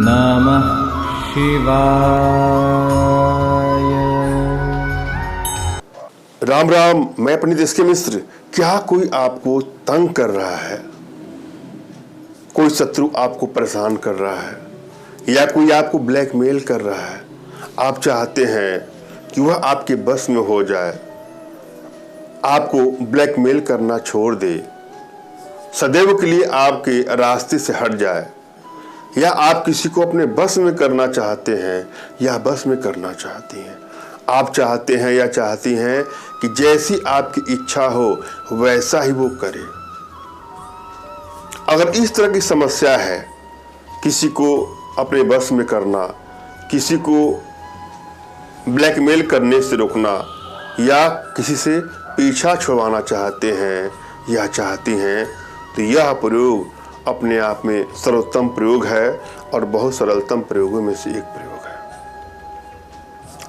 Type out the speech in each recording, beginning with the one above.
नमः शिवाय। राम राम। मैं पंडित एसके मिश्र। क्या कोई आपको तंग कर रहा है? कोई शत्रु आपको परेशान कर रहा है या कोई आपको ब्लैकमेल कर रहा है? आप चाहते हैं कि वह आपके बस में हो जाए, आपको ब्लैकमेल करना छोड़ दे, सदैव के लिए आपके रास्ते से हट जाए, या आप किसी को अपने बस में करना चाहते हैं या बस में करना चाहती हैं। आप चाहते हैं या चाहती हैं कि जैसी आपकी इच्छा हो वैसा ही वो करे। अगर इस तरह की समस्या है, किसी को अपने बस में करना, किसी को ब्लैकमेल करने से रोकना, या किसी से पीछा छुड़वाना चाहते हैं या चाहती हैं, तो यह प्रयोग अपने आप में सर्वोत्तम प्रयोग है और बहुत सरलतम प्रयोगों में से एक प्रयोग है।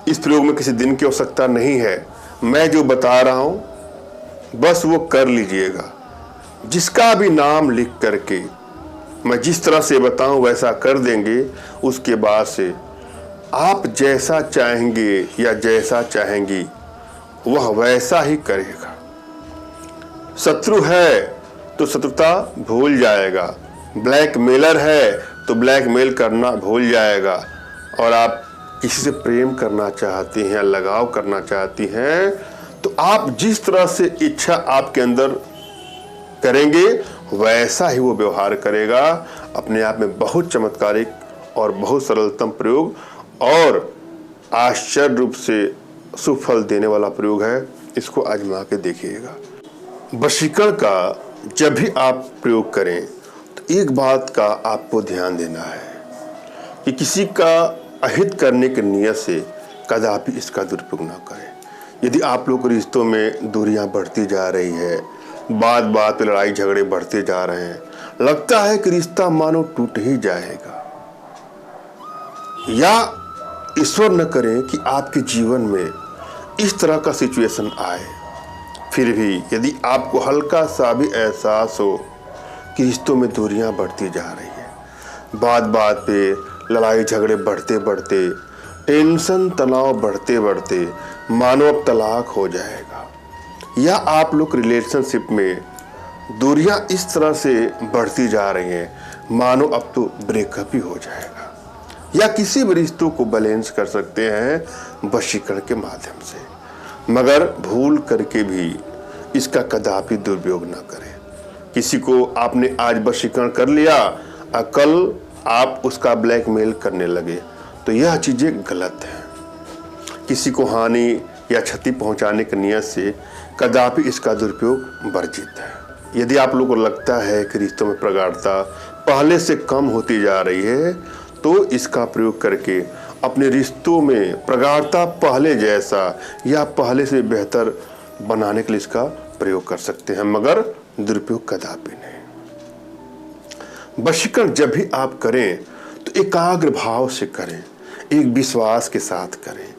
इस प्रयोग में किसी दिन की आवश्यकता नहीं है। मैं जो बता रहा हूं बस वो कर लीजिएगा। जिसका भी नाम लिख करके मैं जिस तरह से बताऊं वैसा कर देंगे, उसके बाद से आप जैसा चाहेंगे या जैसा चाहेंगी वह वैसा ही करेगा। शत्रु है तो शत्रुता भूल जाएगा, ब्लैकमेलर है तो ब्लैकमेल करना भूल जाएगा, और आप किसी से प्रेम करना चाहती हैं, लगाव करना चाहती हैं, तो आप जिस तरह से इच्छा आपके अंदर करेंगे वैसा ही वो व्यवहार करेगा। अपने आप में बहुत चमत्कारिक और बहुत सरलतम प्रयोग और आश्चर्य रूप से सुफल देने वाला प्रयोग है। इसको आजमा के देखिएगा। वशीकरण का जब भी आप प्रयोग करें तो एक बात का आपको ध्यान देना है कि किसी का अहित करने की नियत से कदापि इसका दुरुपयोग ना करें। यदि आप लोग रिश्तों में दूरियां बढ़ती जा रही है, बात बात पे लड़ाई झगड़े बढ़ते जा रहे हैं, लगता है कि रिश्ता मानो टूट ही जाएगा, या ईश्वर न करे कि आपके जीवन में इस तरह का सिचुएशन आए, फिर भी यदि आपको हल्का सा भी एहसास हो कि रिश्तों में दूरियां बढ़ती जा रही है, बात बात पे लड़ाई झगड़े बढ़ते बढ़ते, टेंशन तनाव बढ़ते बढ़ते मानो अब तलाक हो जाएगा, या आप लोग रिलेशनशिप में दूरियां इस तरह से बढ़ती जा रही हैं मानो अब तो ब्रेकअप ही हो जाएगा, या किसी भी रिश्तों को बैलेंस कर सकते हैं वशीकरण के माध्यम से, मगर भूल करके भी इसका कदापि दुरुपयोग ना करें। किसी को आपने आज वशीकरण कर लिया और कल आप उसका ब्लैकमेल करने लगे, तो यह चीजें गलत हैं। किसी को हानि या क्षति पहुंचाने की नियत से कदापि इसका दुरुपयोग वर्जित है। यदि आप लोगों को लगता है कि रिश्तों में प्रगाढ़ता पहले से कम होती जा रही है, तो इसका प्रयोग करके अपने रिश्तों में प्रगाढ़ता पहले जैसा या पहले से बेहतर बनाने के लिए इसका प्रयोग कर सकते हैं, मगर दुरुपयोग कदापि नहीं। वशीकरण जब भी आप करें तो एकाग्र भाव से करें, एक विश्वास के साथ करें।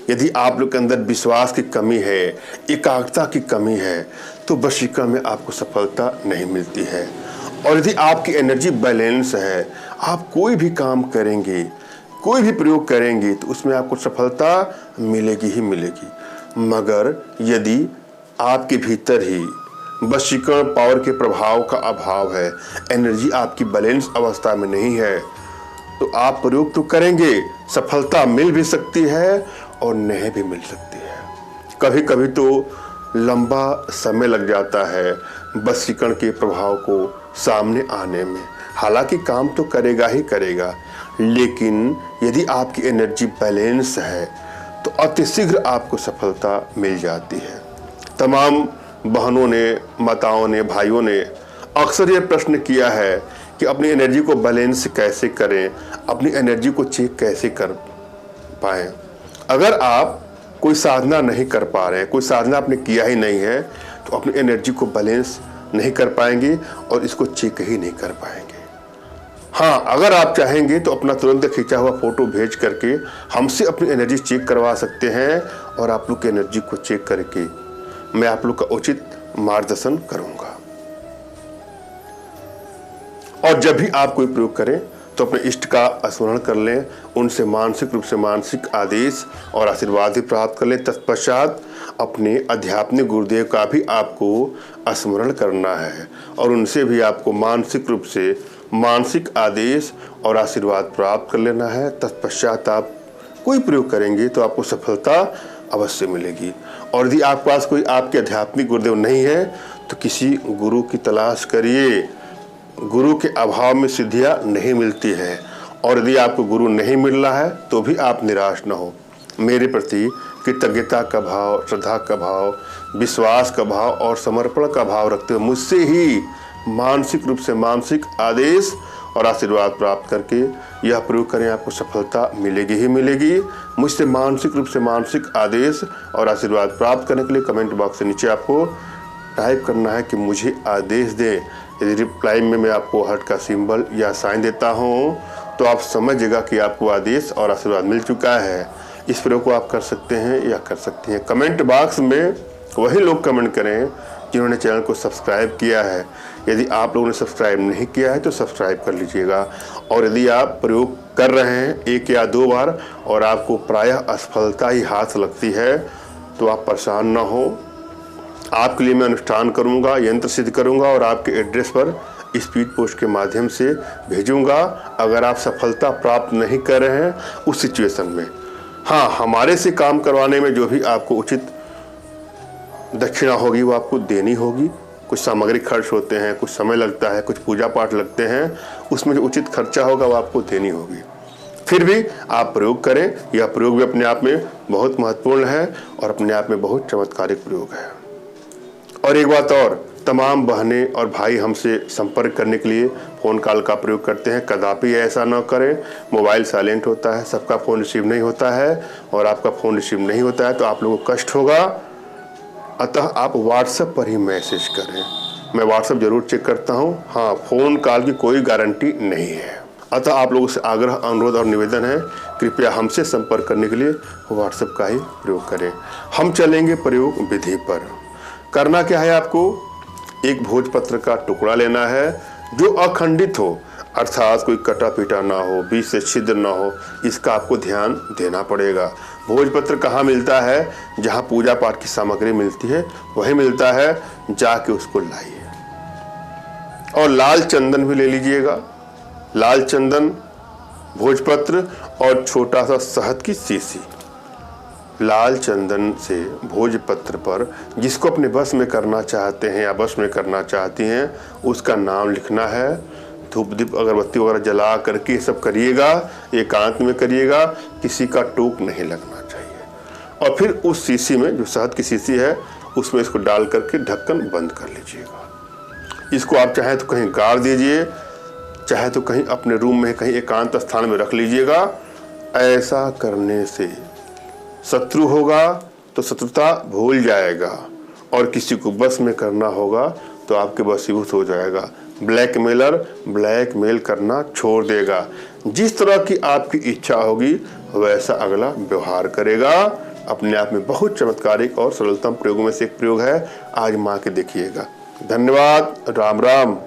यदि आप लोग के अंदर विश्वास की कमी है, एकाग्रता की कमी है, तो वशीकरण में आपको सफलता नहीं मिलती है। और यदि आपकी एनर्जी बैलेंस है, आप कोई भी काम करेंगे, कोई भी प्रयोग करेंगे, तो उसमें आपको सफलता मिलेगी ही मिलेगी। मगर यदि आपके भीतर ही वशीकरण पावर के प्रभाव का अभाव है, एनर्जी आपकी बैलेंस अवस्था में नहीं है, तो आप प्रयोग तो करेंगे, सफलता मिल भी सकती है और नहीं भी मिल सकती है। कभी कभी तो लंबा समय लग जाता है वशीकरण के प्रभाव को सामने आने में। हालांकि काम तो करेगा ही करेगा, लेकिन यदि आपकी एनर्जी बैलेंस है तो अतिशीघ्र आपको सफलता मिल जाती है। तमाम बहनों ने, माताओं ने, भाइयों ने अक्सर ये प्रश्न किया है कि अपनी एनर्जी को बैलेंस कैसे करें, अपनी एनर्जी को चेक कैसे कर पाएं। अगर आप कोई साधना नहीं कर पा रहे हैं, कोई साधना आपने किया ही नहीं है, तो अपनी एनर्जी को बैलेंस नहीं कर पाएंगे और इसको चेक ही नहीं कर पाएंगे। हाँ, अगर आप चाहेंगे तो अपना तुरंत खींचा हुआ फोटो भेज करके हमसे अपनी एनर्जी चेक करवा सकते हैं, और आप लोग की एनर्जी को चेक करके मैं आप लोग का उचित मार्गदर्शन करूंगा। और जब भी आप कोई प्रयोग करें तो अपने इष्ट का स्मरण कर लें, उनसे मानसिक रूप से मानसिक आदेश और आशीर्वाद भी प्राप्त कर लें। तत्पश्चात अपने आध्यात्मिक गुरुदेव का भी आपको स्मरण करना है और उनसे भी आपको मानसिक रूप से मानसिक आदेश और आशीर्वाद प्राप्त कर लेना है। तत्पश्चात आप कोई प्रयोग करेंगे तो आपको सफलता अवश्य मिलेगी। और यदि आपके पास कोई आपके आध्यात्मिक गुरुदेव नहीं है तो किसी गुरु की तलाश करिए। गुरु के अभाव में सिद्धियां नहीं मिलती है और यदि आपको गुरु नहीं मिल रहा है तो भी आप निराश न हो। मेरे प्रति कृतज्ञता का भाव, श्रद्धा का भाव, विश्वास का भाव और समर्पण का भाव रखते हुए मुझसे ही मानसिक रूप से मानसिक आदेश और आशीर्वाद प्राप्त करके यह प्रयोग करें, आपको सफलता मिलेगी ही मिलेगी। मुझसे मानसिक रूप से मानसिक आदेश और आशीर्वाद प्राप्त करने के लिए कमेंट बॉक्स से नीचे आपको टाइप करना है कि मुझे आदेश दें। यदि रिप्लाई में मैं आपको हार्ट का सिंबल या साइन देता हूँ तो आप समझिएगा कि आपको आदेश और आशीर्वाद मिल चुका है। इस प्रयोग को आप कर सकते हैं या कर सकती हैं। कमेंट बॉक्स में वही लोग कमेंट करें जिन्होंने चैनल को सब्सक्राइब किया है। यदि आप लोगों ने सब्सक्राइब नहीं किया है तो सब्सक्राइब कर लीजिएगा। और यदि आप प्रयोग कर रहे हैं 1 या 2 बार और आपको प्रायः असफलता ही हाथ लगती है तो आप परेशान ना हो। आपके लिए मैं अनुष्ठान करूंगा, यंत्र सिद्ध करूंगा और आपके एड्रेस पर स्पीड पोस्ट के माध्यम से भेजूंगा। अगर आप सफलता प्राप्त नहीं कर रहे हैं उस सिचुएशन में, हाँ, हमारे से काम करवाने में जो भी आपको उचित दक्षिणा होगी वो आपको देनी होगी। कुछ सामग्री खर्च होते हैं, कुछ समय लगता है, कुछ पूजा पाठ लगते हैं, उसमें जो उचित खर्चा होगा वो आपको देनी होगी। फिर भी आप प्रयोग करें। यह प्रयोग भी अपने आप में बहुत महत्वपूर्ण है और अपने आप में बहुत चमत्कारिक प्रयोग है। और एक बात और, तमाम बहनें और भाई हमसे संपर्क करने के लिए फ़ोन कॉल का प्रयोग करते हैं। कदापि ऐसा न करें। मोबाइल साइलेंट होता है, सबका फ़ोन रिसीव नहीं होता है और आपका फ़ोन रिसीव नहीं होता है तो आप लोगों को कष्ट होगा। अतः आप व्हाट्सएप पर ही मैसेज करें। मैं व्हाट्सएप जरूर चेक करता हूं। हाँ, फ़ोन कॉल की कोई गारंटी नहीं है। अतः आप लोगों से आग्रह, अनुरोध और निवेदन है, कृपया हमसे संपर्क करने के लिए व्हाट्सएप का ही प्रयोग करें। हम चलेंगे प्रयोग विधि पर। करना क्या है, आपको एक भोजपत्र का टुकड़ा लेना है जो अखंडित हो, अर्थात कोई कटा पीटा ना हो, बीच से छिद्र ना हो। इसका आपको ध्यान देना पड़ेगा। भोजपत्र कहाँ मिलता है? जहाँ पूजा पाठ की सामग्री मिलती है वही मिलता है, जाके उसको लाइए। और लाल चंदन भी ले लीजिएगा। लाल चंदन, भोजपत्र और छोटा सा शहद की शीशी। लाल चंदन से भोजपत्र पर जिसको अपने बस में करना चाहते हैं या बस में करना चाहती हैं उसका नाम लिखना है। धूप दीप अगरबत्ती वगैरह जला करके ये सब करिएगा, एकांत में करिएगा, किसी का टोक नहीं लगना चाहिए। और फिर उस शीशी में, जो शहद की शीशी है, उसमें इसको डाल करके ढक्कन बंद कर लीजिएगा। इसको आप चाहे तो कहीं गाड़ दीजिए, चाहे तो कहीं अपने रूम में कहीं एकांत स्थान में रख लीजिएगा। ऐसा करने से शत्रु होगा तो शत्रुता भूल जाएगा और किसी को बस में करना होगा तो आपके वशीभूत हो जाएगा। ब्लैकमेलर ब्लैकमेल करना छोड़ देगा। जिस तरह की आपकी इच्छा होगी वैसा अगला व्यवहार करेगा। अपने आप में बहुत चमत्कारिक और सरलतम प्रयोगों में से एक प्रयोग है, आजमा के देखिएगा। धन्यवाद। राम राम।